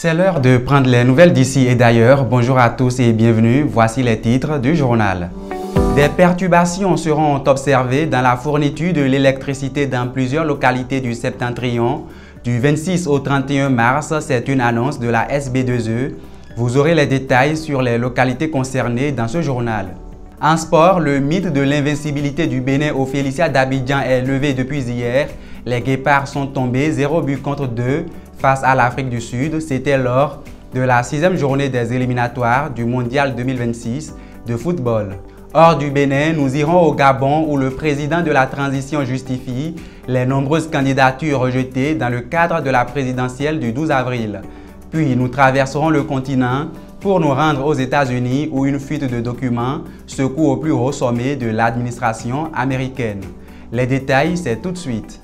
C'est l'heure de prendre les nouvelles d'ici et d'ailleurs. Bonjour à tous et bienvenue. Voici les titres du journal. Des perturbations seront observées dans la fourniture de l'électricité dans plusieurs localités du Septentrion. Du 26 au 31 mars, c'est une annonce de la SB2E. Vous aurez les détails sur les localités concernées dans ce journal. En sport, le mythe de l'invincibilité du Bénin au Félicia d'Abidjan est levé depuis hier. Les Guépards sont tombés 0 but contre 2 face à l'Afrique du Sud. C'était lors de la 6e journée des éliminatoires du Mondial 2026 de football. Hors du Bénin, nous irons au Gabon où le président de la transition justifie les nombreuses candidatures rejetées dans le cadre de la présidentielle du 12 avril. Puis nous traverserons le continent pour nous rendre aux États-Unis où une fuite de documents secoue au plus haut sommet de l'administration américaine. Les détails, c'est tout de suite.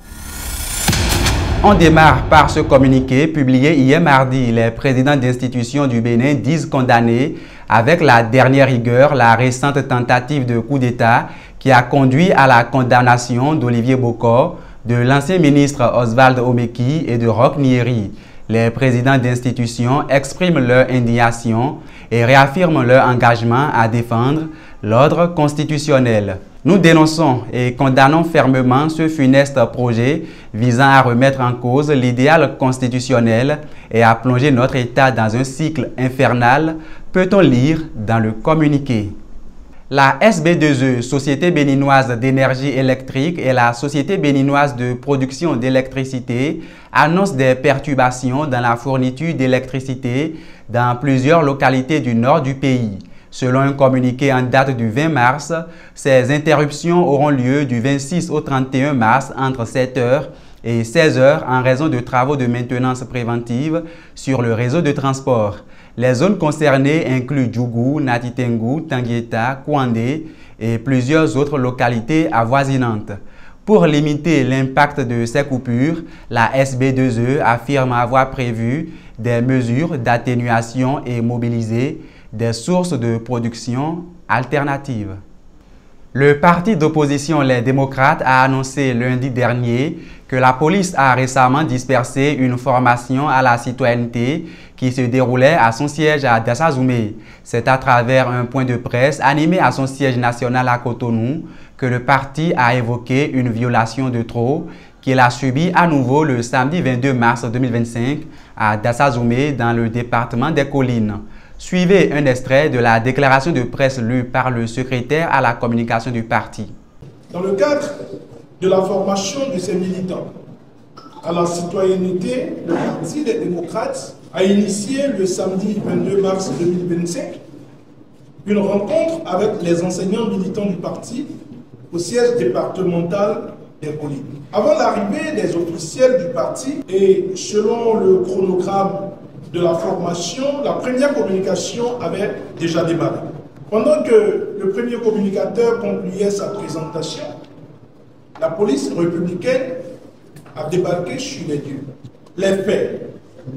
On démarre par ce communiqué publié hier mardi. Les présidents d'institutions du Bénin disent condamner avec la dernière rigueur la récente tentative de coup d'État qui a conduit à la condamnation d'Olivier Bokor, de l'ancien ministre Oswald Omeki et de Roch Nyeri. Les présidents d'institutions expriment leur indignation et réaffirment leur engagement à défendre l'ordre constitutionnel. Nous dénonçons et condamnons fermement ce funeste projet visant à remettre en cause l'idéal constitutionnel et à plonger notre État dans un cycle infernal, peut-on lire dans le communiqué. La SB2E, Société béninoise d'énergie électrique, et la Société béninoise de production d'électricité annoncent des perturbations dans la fourniture d'électricité dans plusieurs localités du nord du pays. Selon un communiqué en date du 20 mars, ces interruptions auront lieu du 26 au 31 mars entre 7h et 16h en raison de travaux de maintenance préventive sur le réseau de transport. Les zones concernées incluent Djougou, Natitengu, Tanguieta, Kouandé et plusieurs autres localités avoisinantes. Pour limiter l'impact de ces coupures, la SB2E affirme avoir prévu des mesures d'atténuation et mobiliser des sources de production alternatives. Le parti d'opposition Les Démocrates a annoncé lundi dernier que la police a récemment dispersé une formation à la citoyenneté qui se déroulait à son siège à Dassazoumé. C'est à travers un point de presse animé à son siège national à Cotonou que le parti a évoqué une violation de trop qu'il a subie à nouveau le samedi 22 mars 2025 à Dassazoumé dans le département des Collines. Suivez un extrait de la déclaration de presse lue par le secrétaire à la communication du parti. Dans le cadre de la formation de ces militants à la citoyenneté, le Parti des démocrates a initié le samedi 22 mars 2025 une rencontre avec les enseignants militants du parti au siège départemental des Collines. Avant l'arrivée des officiels du parti et selon le chronogramme de la formation, la première communication avait déjà démarré. Pendant que le premier communicateur concluait sa présentation, la police républicaine a débarqué sur les lieux. Les faits,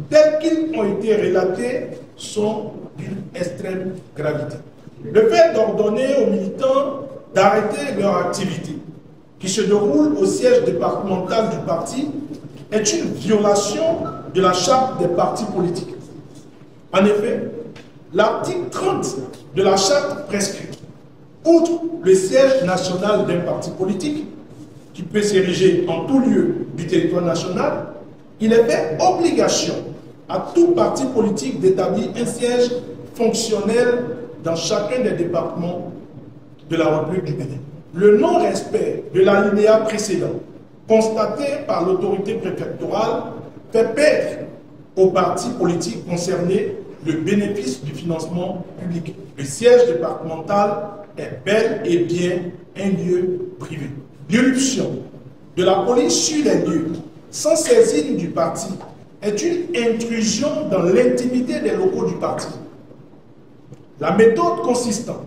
tels qu'ils ont été relatés, sont d'une extrême gravité. Le fait d'ordonner aux militants d'arrêter leur activité, qui se déroule au siège départemental du parti, est une violation de la charte des partis politiques. En effet, l'article 30 de la charte prescrit, outre le siège national d'un parti politique, qui peut s'ériger en tout lieu du territoire national, il est fait obligation à tout parti politique d'établir un siège fonctionnel dans chacun des départements de la République du Bénin. Le non-respect de l'alinéa précédent, constaté par l'autorité préfectorale, fait perdre aux partis politiques concernés le bénéfice du financement public. Le siège départemental est bel et bien un lieu privé. L'irruption de la police sur les lieux sans saisine du parti est une intrusion dans l'intimité des locaux du parti. La méthode consistant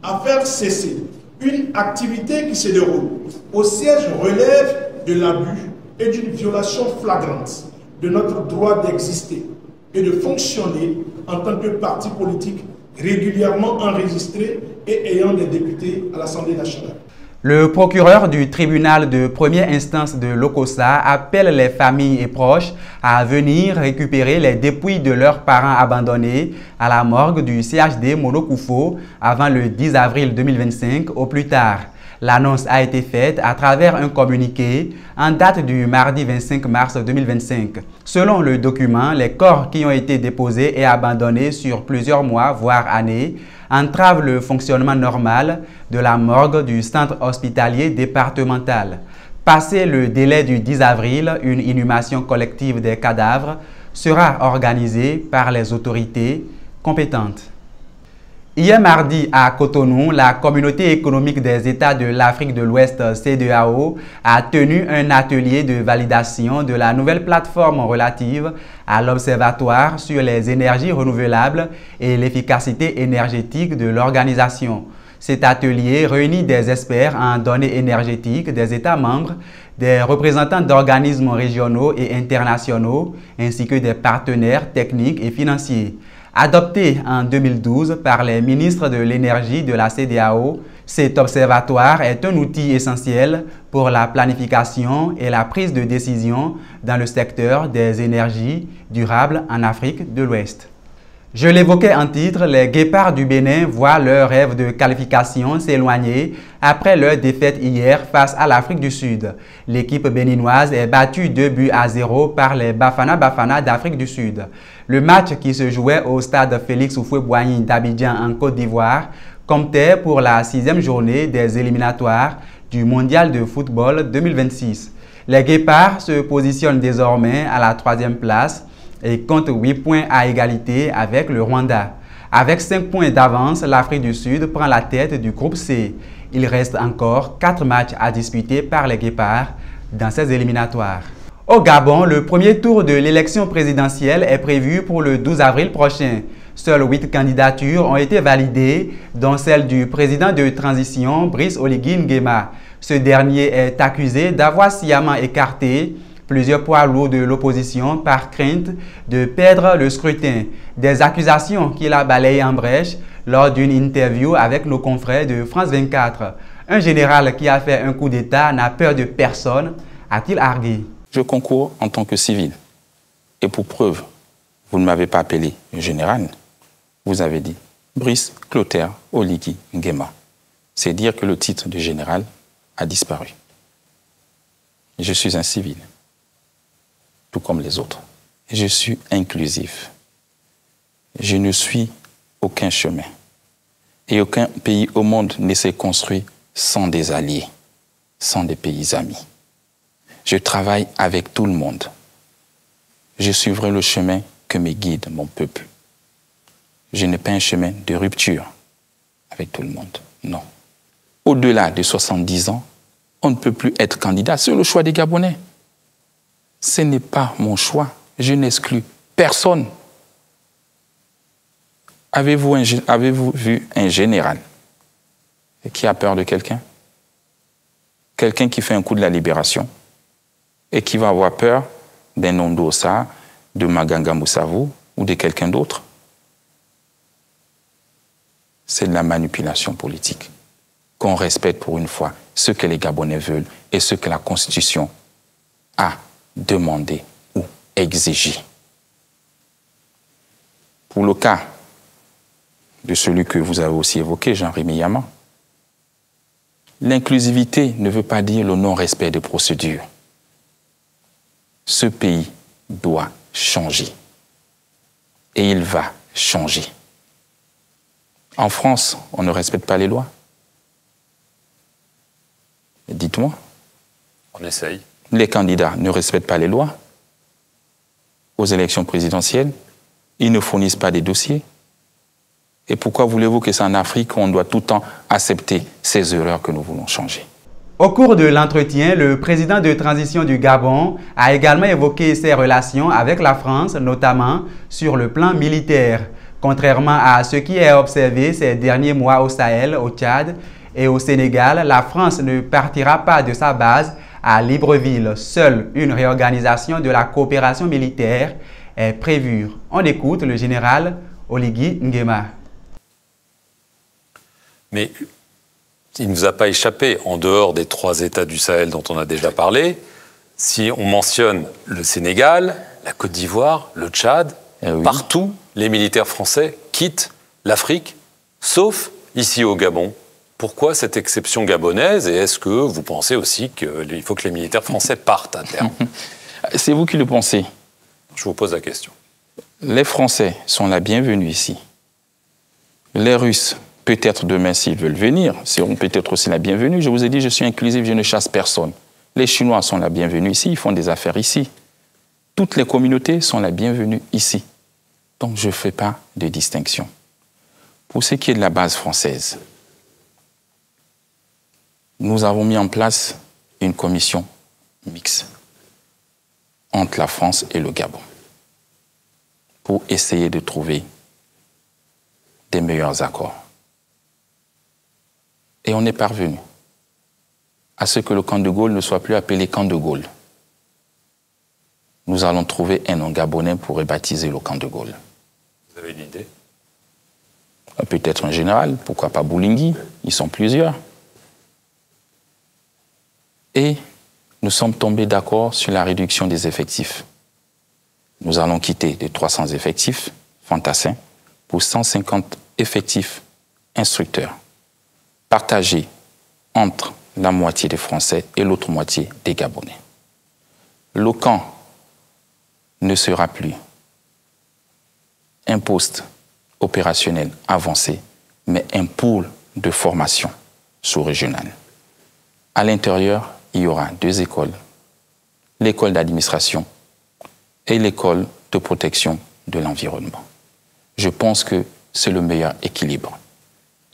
à faire cesser une activité qui se déroule au siège relève de l'abus et d'une violation flagrante de notre droit d'exister et de fonctionner en tant que parti politique régulièrement enregistré et ayant des députés à l'Assemblée nationale. Le procureur du tribunal de première instance de Lokossa appelle les familles et proches à venir récupérer les dépouilles de leurs parents abandonnés à la morgue du CHD Monokufo avant le 10 avril 2025 au plus tard. L'annonce a été faite à travers un communiqué en date du mardi 25 mars 2025. Selon le document, les corps qui ont été déposés et abandonnés sur plusieurs mois, voire années, entravent le fonctionnement normal de la morgue du centre hospitalier départemental. Passé le délai du 10 avril, une inhumation collective des cadavres sera organisée par les autorités compétentes. Hier mardi à Cotonou, la Communauté économique des États de l'Afrique de l'Ouest CEDEAO a tenu un atelier de validation de la nouvelle plateforme relative à l'Observatoire sur les énergies renouvelables et l'efficacité énergétique de l'organisation. Cet atelier réunit des experts en données énergétiques des États membres, des représentants d'organismes régionaux et internationaux, ainsi que des partenaires techniques et financiers. Adopté en 2012 par les ministres de l'énergie de la CEDEAO, cet observatoire est un outil essentiel pour la planification et la prise de décision dans le secteur des énergies durables en Afrique de l'Ouest. Je l'évoquais en titre, les Guépards du Bénin voient leur rêve de qualification s'éloigner après leur défaite hier face à l'Afrique du Sud. L'équipe béninoise est battue 2-0 par les Bafana Bafana d'Afrique du Sud. Le match qui se jouait au stade Félix Houphouët-Boigny d'Abidjan en Côte d'Ivoire comptait pour la 6e journée des éliminatoires du Mondial de football 2026. Les Guépards se positionnent désormais à la 3e place et compte 8 points à égalité avec le Rwanda. Avec 5 points d'avance, l'Afrique du Sud prend la tête du groupe C. Il reste encore 4 matchs à disputer par les Guépards dans ces éliminatoires. Au Gabon, le premier tour de l'élection présidentielle est prévu pour le 12 avril prochain. Seules 8 candidatures ont été validées, dont celle du président de transition Brice Oligui Nguema. Ce dernier est accusé d'avoir sciemment écarté plusieurs poids lourds de l'opposition par crainte de perdre le scrutin. Des accusations qu'il a balayées en brèche lors d'une interview avec nos confrères de France 24. Un général qui a fait un coup d'État n'a peur de personne, a-t-il argué. Je concours en tant que civil. Et pour preuve, vous ne m'avez pas appelé général. Vous avez dit Brice Clotaire Oligui Nguema. C'est dire que le titre de général a disparu. Je suis un civil, tout comme les autres. Je suis inclusif. Je ne suis aucun chemin. Et aucun pays au monde ne s'est construit sans des alliés, sans des pays amis. Je travaille avec tout le monde. Je suivrai le chemin que me guide mon peuple. Je n'ai pas un chemin de rupture avec tout le monde, non. Au-delà de 70 ans, on ne peut plus être candidat. C'est le choix des Gabonais. Ce n'est pas mon choix. Je n'exclus personne. Avez-vous vu un général qui a peur de quelqu'un? Quelqu'un qui fait un coup de la libération et qui va avoir peur d'un Nondosa, de Maganga Moussavou ou de quelqu'un d'autre? C'est de la manipulation politique. Qu'on respecte pour une fois ce que les Gabonais veulent et ce que la Constitution a demandé ou exigé. Pour le cas de celui que vous avez aussi évoqué, Jean-Rémy Yama, l'inclusivité ne veut pas dire le non-respect des procédures. Ce pays doit changer. Et il va changer. En France, on ne respecte pas les lois. Dites-moi. On essaye. Les candidats ne respectent pas les lois. Aux élections présidentielles, ils ne fournissent pas des dossiers. Et pourquoi voulez-vous que c'est en Afrique qu'on doit tout le temps accepter ces erreurs que nous voulons changer? Au cours de l'entretien, le président de transition du Gabon a également évoqué ses relations avec la France, notamment sur le plan militaire. Contrairement à ce qui est observé ces derniers mois au Sahel, au Tchad et au Sénégal, la France ne partira pas de sa base à Libreville. Seule une réorganisation de la coopération militaire est prévue. On écoute le général Oligui Nguema. Mais il ne vous a pas échappé, en dehors des 3 États du Sahel dont on a déjà parlé, si on mentionne le Sénégal, la Côte d'Ivoire, le Tchad, partout, les militaires français quittent l'Afrique, sauf ici au Gabon. Pourquoi cette exception gabonaise? Et est-ce que vous pensez aussi qu'il faut que les militaires français partent à terme? C'est vous qui le pensez. Je vous pose la question. Les Français sont la bienvenue ici. Les Russes, peut-être demain, s'ils veulent venir, seront peut-être aussi la bienvenue. Je vous ai dit, je suis inclusif, je ne chasse personne. Les Chinois sont la bienvenue ici, ils font des affaires ici. Toutes les communautés sont la bienvenue ici. Donc, je ne fais pas de distinction. Pour ce qui est de la base française, nous avons mis en place une commission mixte entre la France et le Gabon pour essayer de trouver des meilleurs accords. Et on est parvenu à ce que le camp de Gaulle ne soit plus appelé camp de Gaulle. Nous allons trouver un nom gabonais pour rebaptiser le camp de Gaulle. Vous avez une idée? Peut-être un général, pourquoi pas Boulingui, ils sont plusieurs. Et nous sommes tombés d'accord sur la réduction des effectifs. Nous allons quitter les 300 effectifs fantassins pour 150 effectifs instructeurs, partagés entre la moitié des Français et l'autre moitié des Gabonais. Le camp ne sera plus un poste opérationnel avancé, mais un pôle de formation sous-régionale. À l'intérieur, il y aura 2 écoles, l'école d'administration et l'école de protection de l'environnement. Je pense que c'est le meilleur équilibre.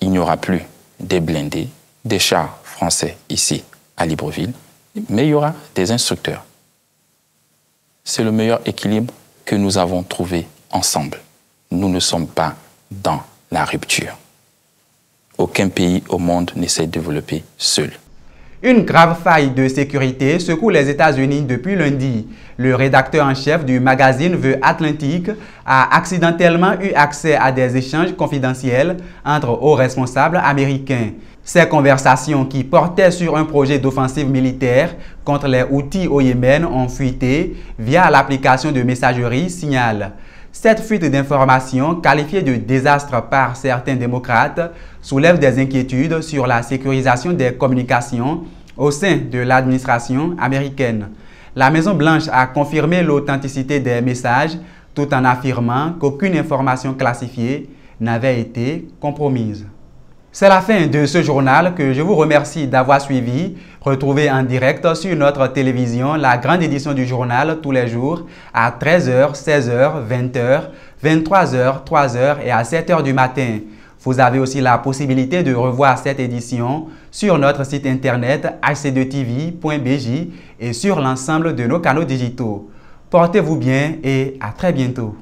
Il n'y aura plus des blindés, des chars français ici à Libreville, mais il y aura des instructeurs. C'est le meilleur équilibre que nous avons trouvé ensemble. Nous ne sommes pas dans la rupture. Aucun pays au monde ne s'est développé seul. Une grave faille de sécurité secoue les États-Unis depuis lundi. Le rédacteur en chef du magazine The Atlantic a accidentellement eu accès à des échanges confidentiels entre hauts responsables américains. Ces conversations qui portaient sur un projet d'offensive militaire contre les Houthis au Yémen ont fuité via l'application de messagerie Signal. Cette fuite d'informations, qualifiée de désastre par certains démocrates, soulève des inquiétudes sur la sécurisation des communications au sein de l'administration américaine. La Maison-Blanche a confirmé l'authenticité des messages tout en affirmant qu'aucune information classifiée n'avait été compromise. C'est la fin de ce journal que je vous remercie d'avoir suivi. Retrouvez en direct sur notre télévision la grande édition du journal tous les jours à 13h, 16h, 20h, 23h, 3h et à 7h du matin. Vous avez aussi la possibilité de revoir cette édition sur notre site internet hc2tv.bj et sur l'ensemble de nos canaux digitaux. Portez-vous bien et à très bientôt.